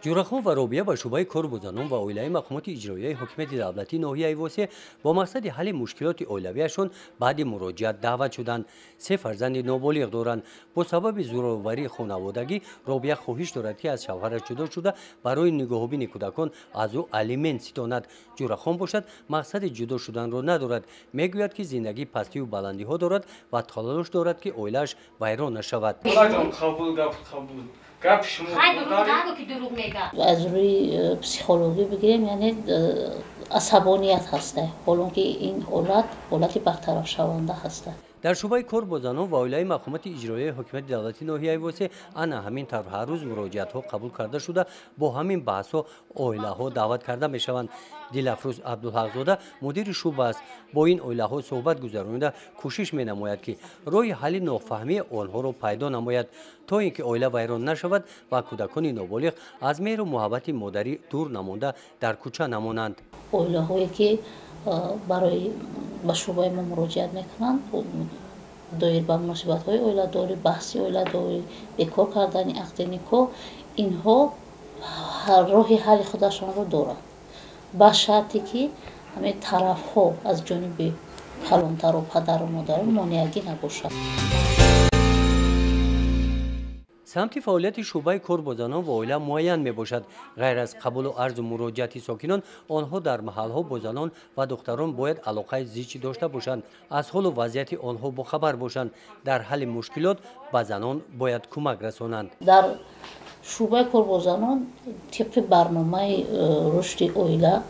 جورخان و رابعه با شعبه کارگزاران و اولیای مقامات اجرایی حکومت دولتی ناحیه واسه با مقصد حل مشکلات اولویه‌شان بعد مراجعت دعوت شدند. سه فرزند نابالغ دارند. با سبب زورآوری خانوادگی رابعه خواهش دارد که از شوهرش جدا شده برای نگاهبین کودکان از او الیمنت ستاند. جورخان باشد مقصد جدا شدن را ندارد. میگوید که زندگی پستی و بلندی ها دارد و تلاش دارد که اویلش ویران نشود. از روی پسیکولوژی بگیریم یعنی عصبانیت هسته، حالا که این حالت برطرف شونده هسته. در شعبه کار با زنان و اولیای مقامات اجرایی حکومت دولتی ناحیه واسه انا همین طرح هر روز مراجعت ها قبول کرده شده با همین بحث ها اویله ها دعوت کرده می شوند. دلافروز عبدالحق زاده مدیر شعبه است. با این اویله ها صحبت گذرانیده کوشش می نماید که راه حل نافهمی آنها را پیدا نماید تا اینکه اویله ویران نشود و کودکان نابالغ از مهر و محبت مادری دور نمانده در کوچه نمانند. اویله هایی که برای به شعبه ما مراجعت میکنند دایر به مناسبت های اویله داری، بحثی اویله داری، بکار کردن عقد نکاح، اینها راه حل خودشان را دارند با شرطی که همه طرف ها از جانب کلانتر و پدر و مادر مانعگی نباشد. سمت فعالیت شعبه کار با زنان و اویله معین می باشد. غیر از قبول و عرض و مراجعت ساکنان، آنها در محل ها با زنان و دختران باید علاقه زیچی داشته باشند، از حال و وضعیت آنها باخبر باشند، در حل مشکلات به زنان باید کمک رسانند. در شعبه کار با زنان طبق برنامه رشد اویله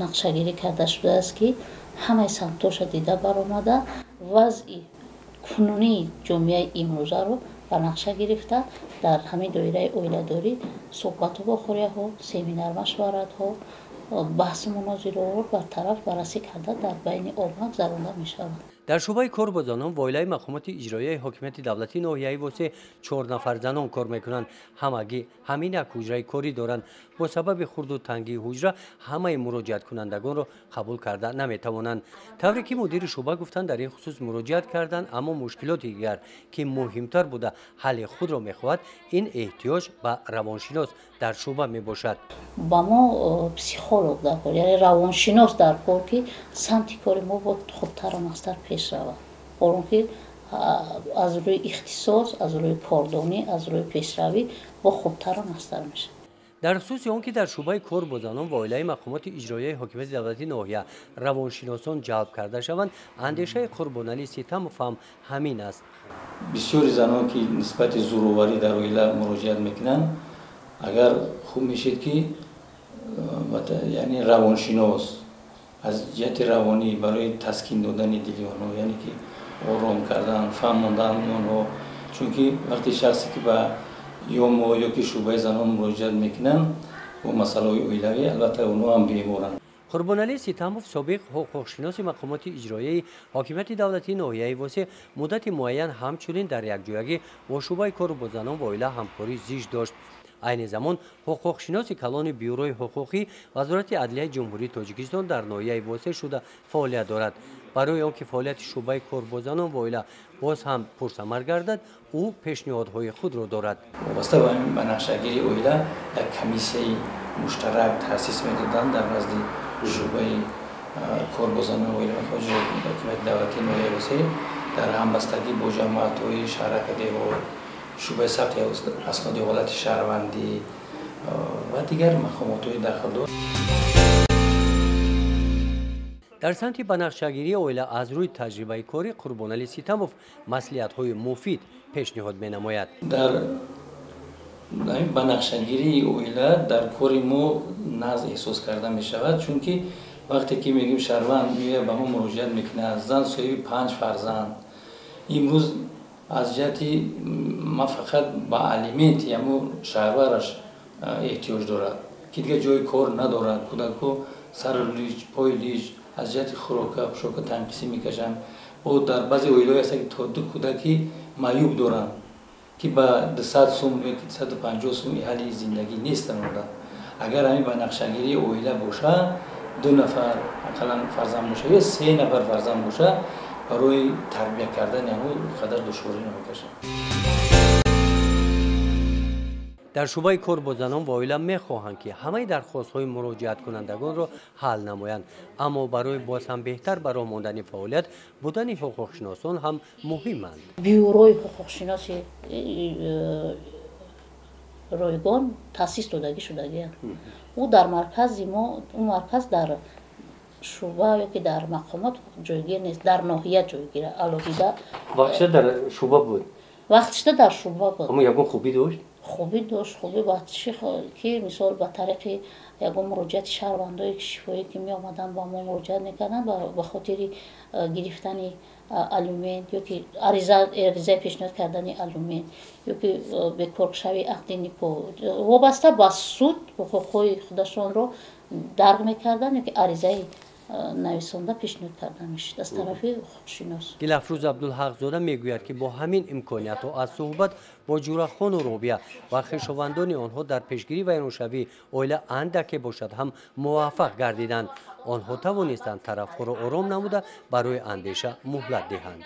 نقشه گیری کرده شده است که همه سمتاش دیده برآمده وضع کنونی جامعه امروزه رو و نقشه گرفته در همین دایره اویله داری صحبت با خوریه ها، سمینار مشورت ها، بحث مناظره ها برطرف بررسی کرده در بین آنها گذرانده می شود. در شعبه کار با زنان و اولیای مقامات اجرایی حکومت دولتی ناحیه واسه 4 نفر زنان کار میکنند. همگی همین یک حجره کاری دارند. با سبب خرد و تنگی حجره همه مراجعت کنندگان را قبول کرده نمیتوانند. طوری که مدیر شعبه گفتند در این خصوص مراجعت کردند، اما مشکلات دیگر که مهمتر بوده حل خود را میخواهد این احتیاج به روانشناس در شعبه می باشد. با ما پسیکولوگ در کار یعنی روانشناس در کار که سمت کار ما با خوبتر و مستر پیش رود. حالا که از روی اختصاص، از روی کاردانی، از روی پیشروی با خوبتر و مستر میشه. در خصوص آنکه در شعبه کار با زنان و اولیای مقامات اجرایی حکومت دولتی ناحیه روانشناسان جلب کرده شوند، اندیشه قربانعلی ستم و فهم همین است. بسیاری زنان که نسبت زورآوری در اویله مراجعت میکنند، اگر خوب میشد که یعنی روانشناس از جهت روانی برای تسکین دادن دل آنها، یعنی که آرام کردن، فهماندن آنها، چون که وقتی شخصی که به یا ما یا که شعبه زنان مراجعت میکنن و مسئله اویلوی البته اونها هم بیمارن. قربانعلی ستموف سابق حقوقشناس مقامات اجرایی حاکمیت دولتی ناحیه واسه مدت معین همچنین در یکجایی با شعبه کار با زنان و اویله همکاری زیش داشت. عین زمان حقوقشناس کلان بیوروی حقوقی وزارت عدلیه جمهوری تاجیکستان در ناحیه واسه شده فعالیت دارد. برای آنکه فعالیت شعبه کار با زنان و اویله باز هم پرثمر گردد، او پیشنهادهای خود را دارد. واسطه با این نقشه‌گیری اویله یک کمیسیه مشترک تأسیس می‌دادند در نزد شعبه کار با زنان و اویله و حکومت دولتی ناحیه واسه در همبستگی با جماعت‌های شهرک دیوار، شعبه ثبت اسناد حالت شهروندی و دیگر مقامات‌های داخل داشت. در سمت بنقشه‌گیری اویله از روی تجربه کاری قربانعلی ستموف مصلحت‌های مفید پیشنهاد می‌نماید. در این بنقشه‌گیری اویله در کار ما نقض احساس کرده می‌شود، چون که وقتی که میگیم شهروند میاد به ما مراجعت میکنه، زن صاحب 5 فرزند، امروز از جهتی ما فقط با الیمنت یا شهرورش احتیاج دارد که دیگه جای کار ندارد، کودکو سر لیج پای لیج از جهت خوراک پوشاک تنقیصی میکشن و در بعضی اویله‌ها هست که تا 2 کودکی معیوب دارن که با 200 سوم یا 150 سوم حالی زندگی نیستن. اگر همین با نقشه‌گیری اویله باشه 2 نفر اقلا فرزند باشه یا 3 نفر فرزند باشه، برای تربیت کردن همون قدر دشواری نمیکشه. дар шӯъбаи кор бо занон ва оила мехоҳанд ки ҳамаи дархостҳои муроҷиаткунандагонро ҳал намоянд, аммо барои боз ҳам беҳтар баро мондани фаъолият будани ҳуқуқшиносон ҳам муҳиманд. бюрои ҳуқуқшиноси ройгон таъсис додагӣ шудагиам. ӯ дар маркази мо, ӯ марказ дар шӯъба ёки дар мақомот ҷойгир нест, дар ноҳия ҷойгира алоҳида. вақтиша дар шӯъба буд, вақтиша дар шӯъба буд. аммо ягон хубӣ дошт. хубӣ дошт, хубӣ ба чӣ ки мисол ба тариқи ягон муроҷиати шаҳрвандои шифоӣ ки меомаданд ба мо муроҷиат мекарданд ба хотири гирифтани алюмент ёки аризаи пешниҳод кардани алюмент ёки бекоршави ақди никоҳ вобаста ба суд ҳуқуқҳои худашонро дарк мекарданд ёки аризаи нависонда пешниҳод карда мешуд аз тарафи ҳуқуқшинос. дилафрӯз абдулҳақзода мегӯяд ки бо ҳамин имкониятҳо аз суҳбат бо ҷӯрахону робия ва хишовандони онҳо дар пешгирии вайроншавии оила андаке бошад ҳам муваффақ гардиданд. онҳо тавонистанд тарафҳоро ором намуда барои андеша муҳлат диҳанд.